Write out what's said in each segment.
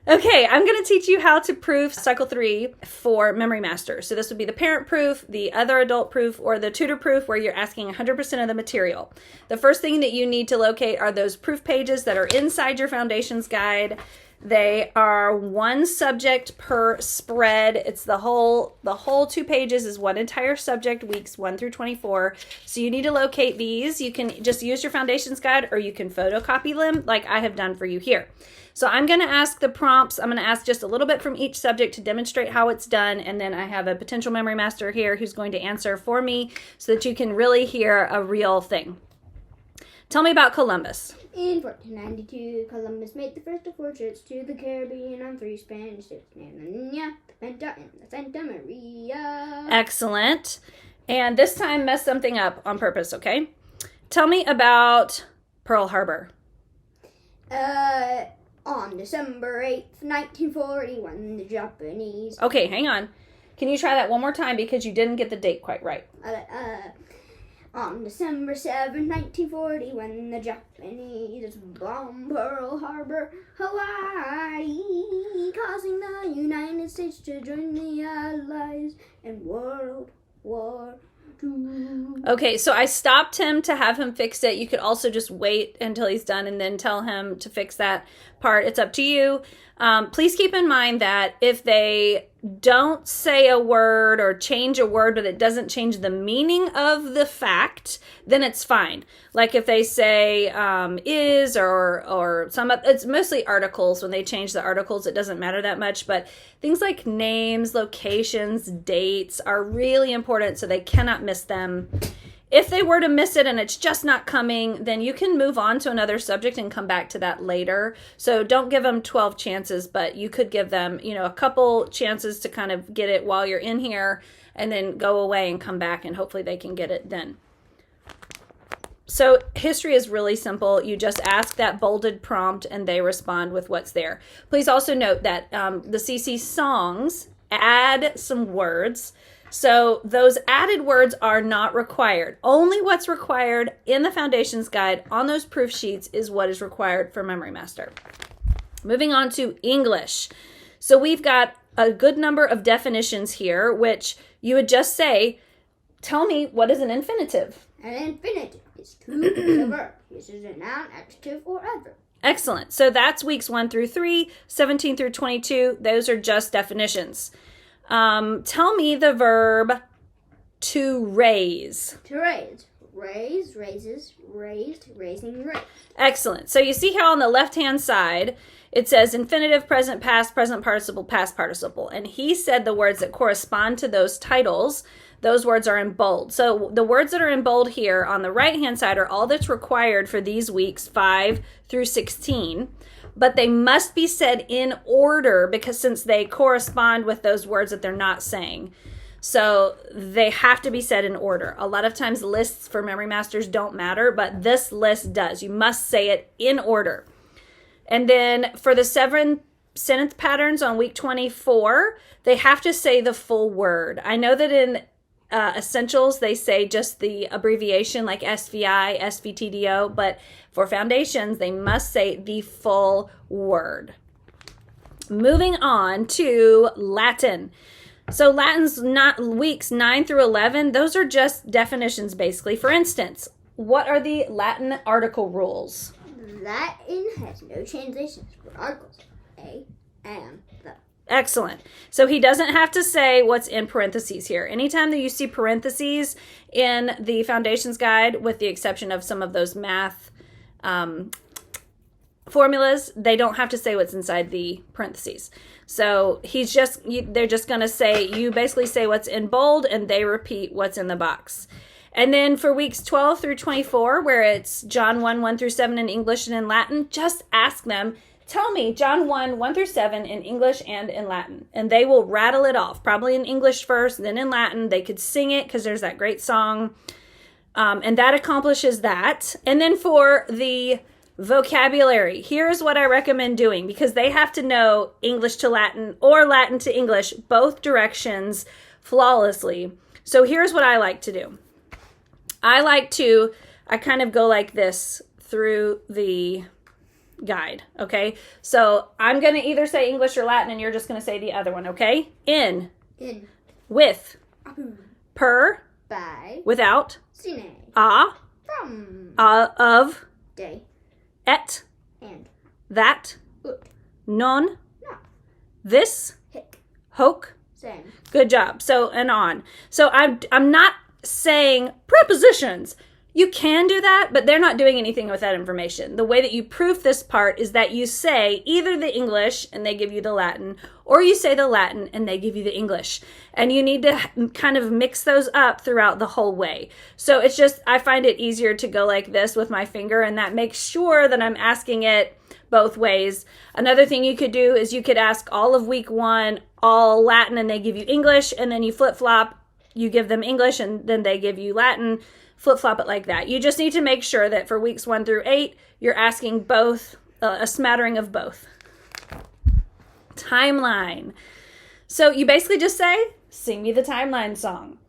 Okay, I'm going to teach you how to proof Cycle 3 for Memory Master. So this would be the parent proof, the other adult proof, or the tutor proof where you're asking 100% of the material. The first thing that you need to locate are those proof pages that are inside your Foundations Guide. They are one subject per spread. It's the whole 2 pages is one entire subject, weeks 1 through 24. So you need to locate these. You can just use your Foundations Guide or you can photocopy them like I have done for you here. So I'm going to ask the prompts. I'm going to ask just a little bit from each subject to demonstrate how it's done. And then I have a potential memory master here who's going to answer for me so that you can really hear a real thing. Tell me about Columbus. In 1492, Columbus made the first of 4 trips to the Caribbean on 3 Spanish ships named the Niña, the Pinta, and the Santa Maria. Excellent. And this time, mess something up on purpose, okay? Tell me about Pearl Harbor. On December 8th, 1941, the Japanese... Okay, hang on. Can you try that one more time because you didn't get the date quite right? On December 7th, 1941, the Japanese bombed Pearl Harbor, Hawaii, causing the United States to join the Allies in World War II. Okay, so I stopped him to have him fix it. You could also just wait until he's done and then tell him to fix that part. It's up to you. Please keep in mind that if they don't say a word or change a word, but it doesn't change the meaning of the fact, then it's fine. Like if they say is or some, it's mostly articles. When they change the articles, it doesn't matter that much. But things like names, locations, dates are really important, so they cannot miss them. If they were to miss it and it's just not coming, then you can move on to another subject and come back to that later. So don't give them 12 chances, but you could give them, a couple chances to kind of get it while you're in here and then go away and come back and hopefully they can get it then. So history is really simple. You just ask that bolded prompt and they respond with what's there. Please also note that the CC songs add some words. So those added words are not required. Only what's required in the Foundations Guide on those proof sheets is what is required for Memory Master. Moving on to English. So we've got a good number of definitions here, which you would just say, tell me, what is an infinitive? An infinitive is to use a verb. Uses a noun, adjective, or adverb. Excellent. So that's weeks 1 through 3, 17 through 22. Those are just definitions. Tell me the verb to raise. To raise. Raise, raises, raised, raising, raised. Excellent. So you see how on the left-hand side, it says infinitive, present participle, past participle. And he said the words that correspond to those titles, those words are in bold. So the words that are in bold here on the right-hand side are all that's required for these weeks 5 through 16. But they must be said in order because since they correspond with those words that they're not saying. So they have to be said in order. A lot of times lists for Memory Masters don't matter, but this list does. You must say it in order. And then for the 7 sentence patterns on week 24, they have to say the full word. I know that in Essentials, they say just the abbreviation like SVI, SVTDO, but for Foundations, they must say the full word. Moving on to Latin. So Latin's not weeks 9 through 11. Those are just definitions, basically. For instance, what are the Latin article rules? Latin has no transitions for articles. A, am, the. Excellent. So he doesn't have to say what's in parentheses here. Anytime that you see parentheses in the Foundations Guide, with the exception of some of those math formulas, they don't have to say what's inside the parentheses. So they're just going to say, you basically say what's in bold and they repeat what's in the box. And then for weeks 12 through 24, where it's John 1, 1 through 7 in English and in Latin, just ask them, tell me John 1, 1 through 7 in English and in Latin. And they will rattle it off, probably in English first, then in Latin. They could sing it because there's that great song. And that accomplishes that. And then for the vocabulary, here's what I recommend doing because they have to know English to Latin or Latin to English, both directions flawlessly. So here's what I like to do. I kind of go like this through the guide, okay? So I'm going to either say English or Latin, and you're just going to say the other one, okay? In. With. Abu. Per. By. Without. Sine. From. Of. Day. Et. And. That. Ut. Non. No. This. Hick. Hoke. Same. Good job. So, and on. So I'm not saying prepositions. You can do that, but they're not doing anything with that information. The way that you proof this part is that you say either the English and they give you the Latin, or you say the Latin and they give you the English. And you need to kind of mix those up throughout the whole way. So it's just, I find it easier to go like this with my finger, and that makes sure that I'm asking it both ways. Another thing you could do is you could ask all of week 1, all Latin, and they give you English, and then you flip-flop, you give them English, and then they give you Latin. Flip-flop it like that. You just need to make sure that for weeks 1 through 8, you're asking both, a smattering of both. Timeline. So you basically just say, sing me the timeline song.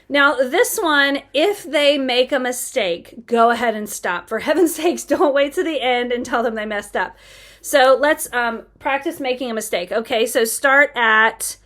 Now, this one, if they make a mistake, go ahead and stop. For heaven's sakes, don't wait to the end and tell them they messed up. So let's practice making a mistake. Okay, so start at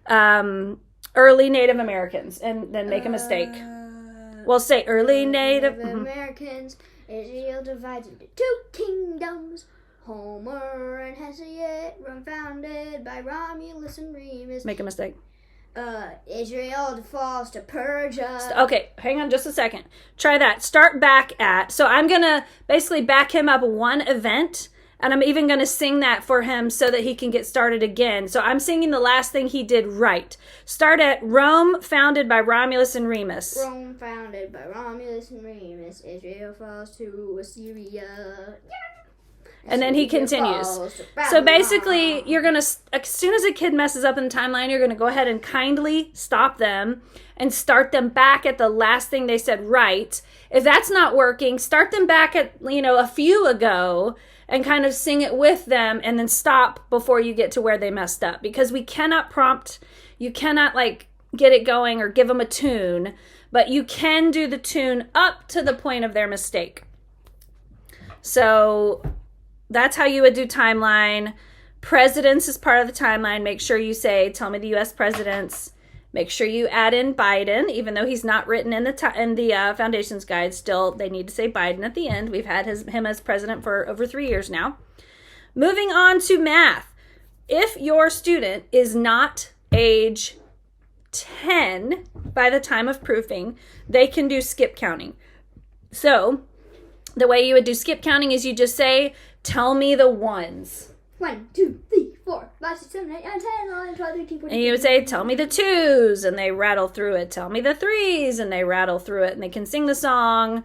early Native Americans and then make a mistake. Well, say early Native Americans. Israel divides into 2 kingdoms. Homer and Hesiod were founded by Romulus and Remus. Make a mistake. Israel falls to Persia. Okay, hang on just a second. Try that. Start back at. So I'm going to basically back him up one event, and I'm even going to sing that for him so that he can get started again. So I'm singing the last thing he did right. Start at Rome founded by Romulus and Remus. Rome founded by Romulus and Remus. Israel falls to Assyria. And then he continues. So basically, you're going to, as soon as a kid messes up in the timeline, you're going to go ahead and kindly stop them and start them back at the last thing they said right. If that's not working, start them back at, a few ago and kind of sing it with them, and then stop before you get to where they messed up. Because we cannot prompt, you cannot get it going or give them a tune, but you can do the tune up to the point of their mistake. So that's how you would do timeline. Presidents is part of the timeline. Make sure you say, tell me the U.S. presidents. Make sure you add in Biden, even though he's not written in the Foundation's Guide. Still, they need to say Biden at the end. We've had him as president for over 3 years now. Moving on to math. If your student is not age 10 by the time of proofing, they can do skip counting. So the way you would do skip counting is you just say, tell me the ones. 1, 2, 3, 4, 5, 6, 7, 8, 9, 10, 11, 12, 13, 14. And you would say, tell me the 2s, and they rattle through it. Tell me the 3s, and they rattle through it, and they can sing the song.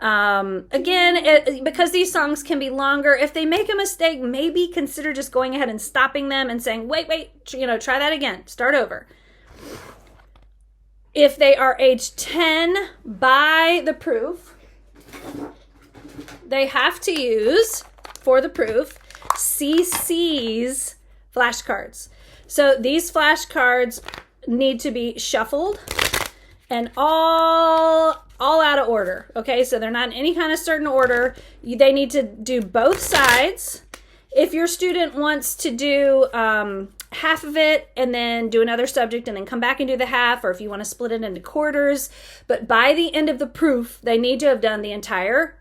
Again, because these songs can be longer, if they make a mistake, maybe consider just going ahead and stopping them and saying, wait, try that again. Start over. If they are age 10 by the proof, they have to use, for the proof, CC's flashcards. So these flashcards need to be shuffled and all out of order. Okay, so they're not in any kind of certain order. They need to do both sides. If your student wants to do half of it and then do another subject and then come back and do the half, or if you want to split it into quarters, but by the end of the proof, they need to have done the entire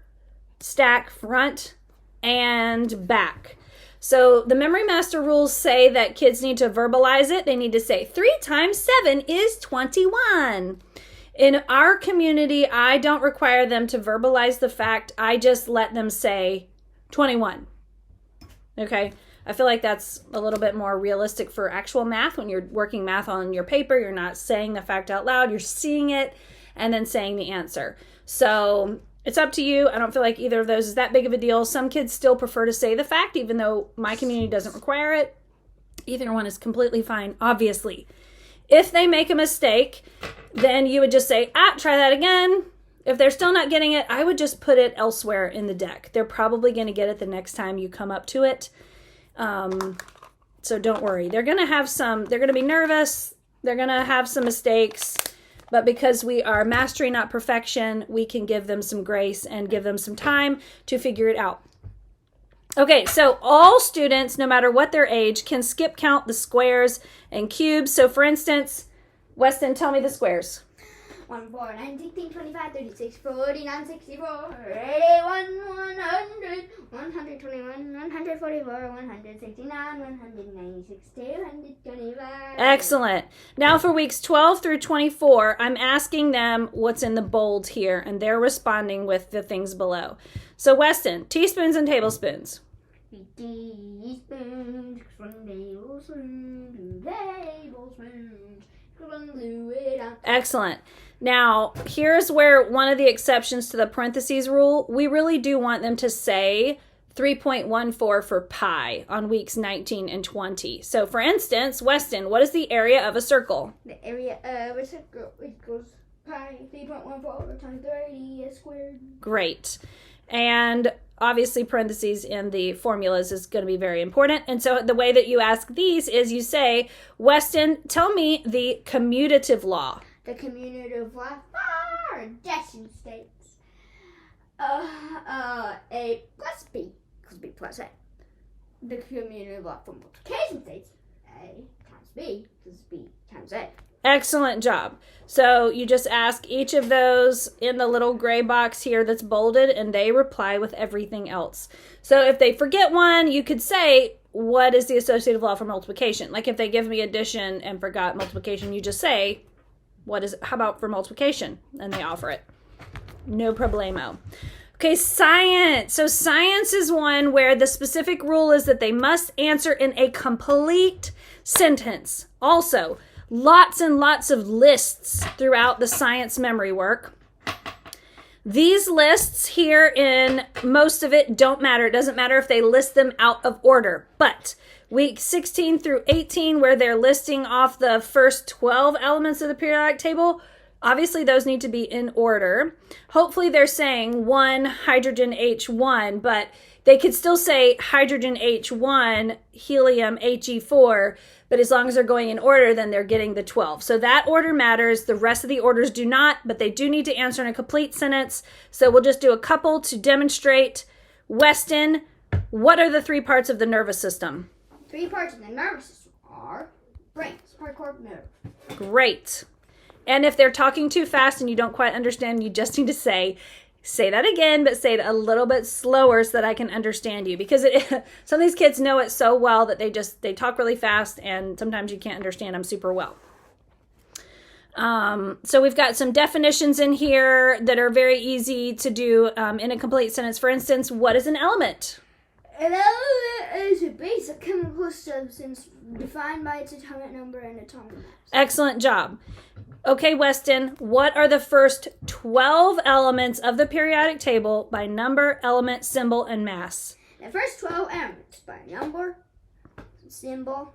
stack, front and back. So the Memory Master rules say that kids need to verbalize it. They need to say 3 times 7 is 21. In our community, I don't require them to verbalize the fact. I just let them say 21. Okay? I feel like that's a little bit more realistic for actual math. When you're working math on your paper, you're not saying the fact out loud. You're seeing it and then saying the answer. So it's up to you. I don't feel like either of those is that big of a deal. Some kids still prefer to say the fact, even though my community doesn't require it. Either one is completely fine, obviously. If they make a mistake, then you would just say, try that again. If they're still not getting it, I would just put it elsewhere in the deck. They're probably going to get it the next time you come up to it. So don't worry. They're going to be nervous. They're going to have some mistakes. But because we are mastery, not perfection, we can give them some grace and give them some time to figure it out. Okay, so all students, no matter what their age, can skip count the squares and cubes. So for instance, Weston, tell me the squares. 1, 4, 9, 16, 25, 36, 49, 64, 81, 100, 121, 144, 169, 196, 225. Excellent. Now for weeks 12 through 24, I'm asking them what's in the bold here, and they're responding with the things below. So Weston, teaspoons and tablespoons. Teaspoons, tablespoons, glue it up. Excellent. Now, here's where one of the exceptions to the parentheses rule, we really do want them to say 3.14 for pi on weeks 19 and 20. So, for instance, Weston, what is the area of a circle? The area of a circle equals pi 3.14 times the radius squared. Great. And obviously parentheses in the formulas is going to be very important. And so the way that you ask these is you say, Weston, tell me the commutative law. The commutative law for addition states A plus B equals B plus A. The commutative law for multiplication states A times B equals B times A. Excellent job. So you just ask each of those in the little gray box here that's bolded, and they reply with everything else. So if they forget one, you could say, what is the associative law for multiplication? Like if they give me addition and forgot multiplication, you just say, how about for multiplication? And they offer it. No problemo. Okay, science. So science is one where the specific rule is that they must answer in a complete sentence. Also, lots and lots of lists throughout the science memory work. These lists here in most of it don't matter. It doesn't matter if they list them out of order. But week 16 through 18, where they're listing off the first 12 elements of the periodic table, obviously those need to be in order. Hopefully they're saying 1 hydrogen H1, but they could still say hydrogen H1, helium He4, but as long as they're going in order, then they're getting the 12. So that order matters. The rest of the orders do not, but they do need to answer in a complete sentence. So we'll just do a couple to demonstrate. Weston, what are the 3 parts of the nervous system? 3 parts of the nervous system are brain, spinal cord, nerve. Great. And if they're talking too fast and you don't quite understand, you just need to say that again, but say it a little bit slower so that I can understand you. Because some of these kids know it so well that they talk really fast, and sometimes you can't understand them super well. So we've got some definitions in here that are very easy to do in a complete sentence. For instance, what is an element? An element is a basic chemical substance defined by its atomic number and atomic mass. Excellent job. Okay, Weston, what are the first 12 elements of the periodic table by number, element, symbol, and mass? The first 12 elements by number, symbol,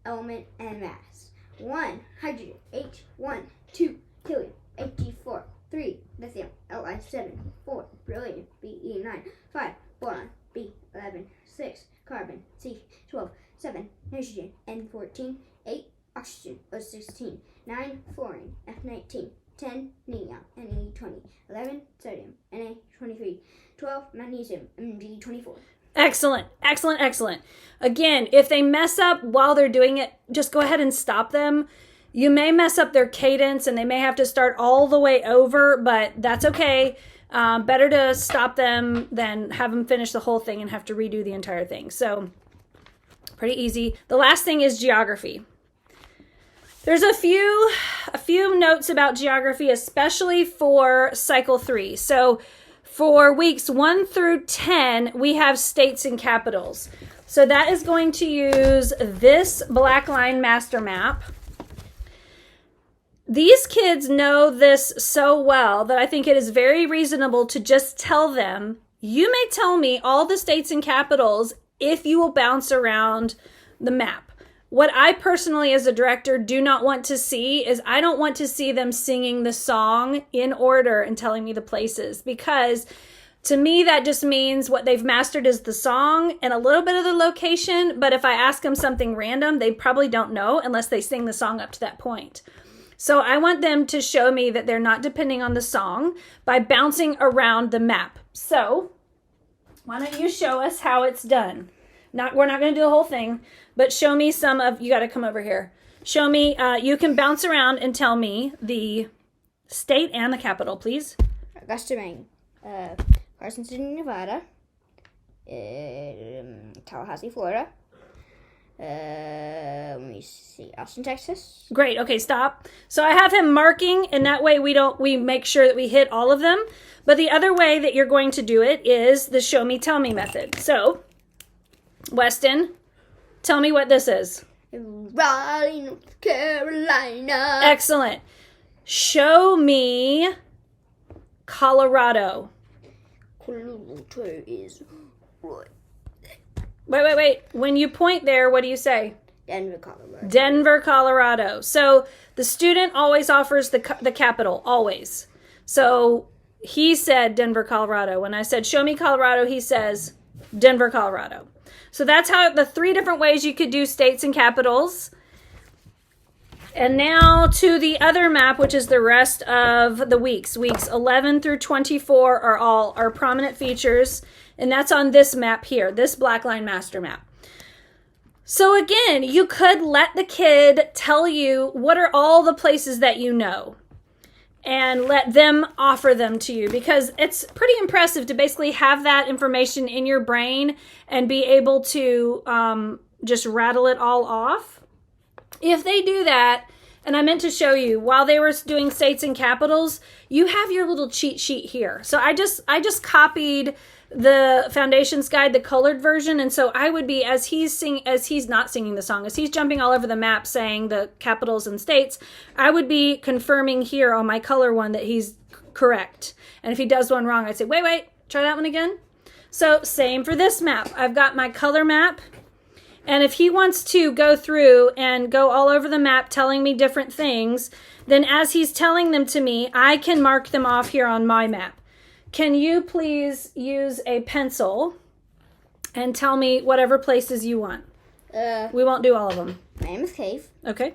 element, and mass. 1, hydrogen, H1, 2, helium, He4, 3, lithium, Li7, 4, beryllium, Be9, 5, boron, B11, 6, carbon, C12, 7, nitrogen, N14, 8, oxygen, O16, 9, fluorine, F19, 10, neon, Ne20, 11, sodium, Na23, 12, magnesium, Mg24. Excellent, excellent, excellent. Again, if they mess up while they're doing it, just go ahead and stop them. You may mess up their cadence and they may have to start all the way over, but that's okay. Better to stop them than have them finish the whole thing and have to redo the entire thing. So, pretty easy. The last thing is geography. There's a few notes about geography, especially for cycle 3. So for weeks 1 through 10, we have states and capitals. So that is going to use this black line master map. These kids know this so well that I think it is very reasonable to just tell them, you may tell me all the states and capitals if you will bounce around the map. What I personally, as a director, do not want to see is I don't want to see them singing the song in order and telling me the places, because to me that just means what they've mastered is the song and a little bit of the location, but if I ask them something random, they probably don't know unless they sing the song up to that point. So I want them to show me that they're not depending on the song by bouncing around the map. So Why don't you show us how it's done? We're not going to do the whole thing, but show me some of, you got to come over here. Show me, you can bounce around and tell me the state and the capital, please. Augusta, Maine. Carson City, Nevada. Tallahassee, Florida. Let me see. Austin, Texas. Great. Okay, stop. So I have him marking, and that way we make sure that we hit all of them. But the other way that you're going to do it is the show me, tell me method. So, Weston, tell me what this is. Raleigh, North Carolina. Excellent. Show me Colorado. Colorado is what? Wait. When you point there, what do you say? Denver, Colorado. Denver, Colorado. So the student always offers the capital, always. So he said Denver, Colorado. When I said show me Colorado, he says Denver, Colorado. So that's how the 3 different ways you could do states and capitals. And now to the other map, which is the rest of the weeks. Weeks 11 through 24 are all our prominent features. And that's on this map here, this Blackline Master Map. So again, you could let the kid tell you what are all the places that you know. And let them offer them to you, because it's pretty impressive to basically have that information in your brain and be able to just rattle it all off. If they do that, and I meant to show you, while they were doing states and capitals, you have your little cheat sheet here. So I just copied the Foundations Guide, the colored version, and so I would be, as he's not singing the song, as he's jumping all over the map saying the capitals and states, I would be confirming here on my color one that he's correct. And if he does one wrong, I'd say, wait, try that one again. So same for this map. I've got my color map, and if he wants to go through and go all over the map telling me different things, then as he's telling them to me, I can mark them off here on my map. Can you please use a pencil and tell me whatever places you want? We won't do all of them. Mammoth Cave. Okay.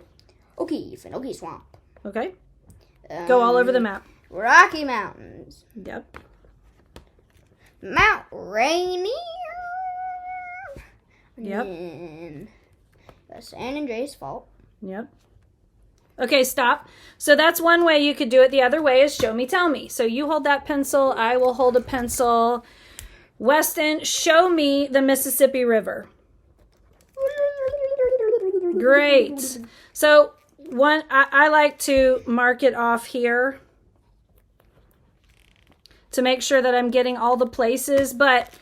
O'Keefe and Okie Swamp. Okay. Go all over the map. Rocky Mountains. Yep. Mount Rainier. Yep. And San Andreas Fault. Yep. Okay, stop. So that's one way you could do it. The other way is show me, tell me. So you hold that pencil. I will hold a pencil. Weston, show me the Mississippi River. Great. So I like to mark it off here to make sure that I'm getting all the places. But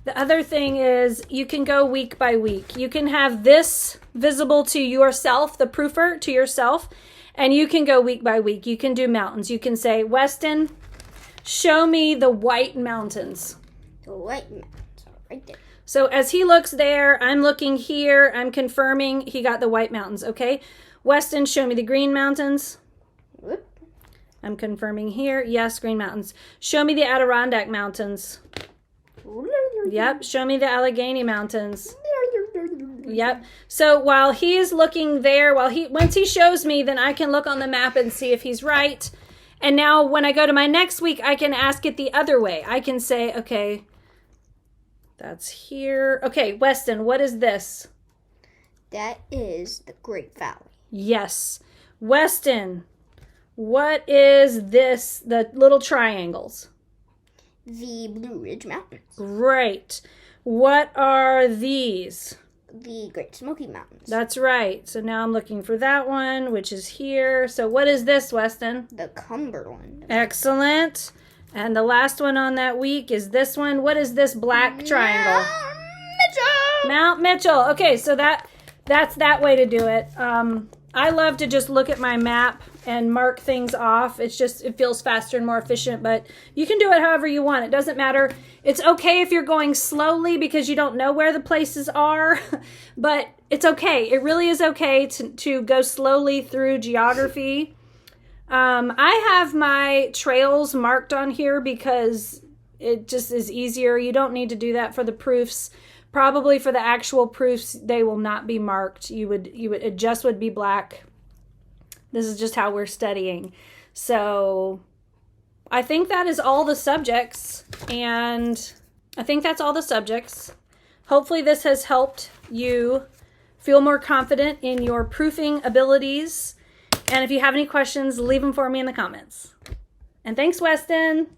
the other thing is you can go week by week. You can have this visible to yourself, the proofer to yourself, and you can go week by week. You can do mountains. You can say, Weston, show me the White Mountains. The White Mountains right there. So as he looks there, I'm looking here. I'm confirming he got the White Mountains, okay? Weston, show me the Green Mountains. Whoop. I'm confirming here. Yes, Green Mountains. Show me the Adirondack Mountains. Yep. Show me the Allegheny Mountains. Yep. So while he is looking there, once he shows me, then I can look on the map and see if he's right. And now when I go to my next week, I can ask it the other way. I can say, okay, that's here. Okay, Weston, what is this? That is the Great Valley. Yes. Weston, what is this, the little triangles? The Blue Ridge Mountains. Great. What are these? The Great Smoky Mountains. That's right. So now I'm looking for that one, which is here. So what is this, Weston? The Cumberland. Excellent. And the last one on that week is this one. What is this black triangle? Mount Mitchell. Okay, so that's that way to do it. I love to just look at my map and mark things off. It feels faster and more efficient, but you can do it however you want. It doesn't matter. It's okay if you're going slowly because you don't know where the places are, but it's okay. It really is okay to go slowly through geography. I have my trails marked on here because it just is easier. You don't need to do that for the proofs. Probably for the actual proofs, they will not be marked. It just would be black. This is just how we're studying. So I think that is all the subjects. And I think that's all the subjects. Hopefully this has helped you feel more confident in your proofing abilities. And if you have any questions, leave them for me in the comments. And thanks, Weston.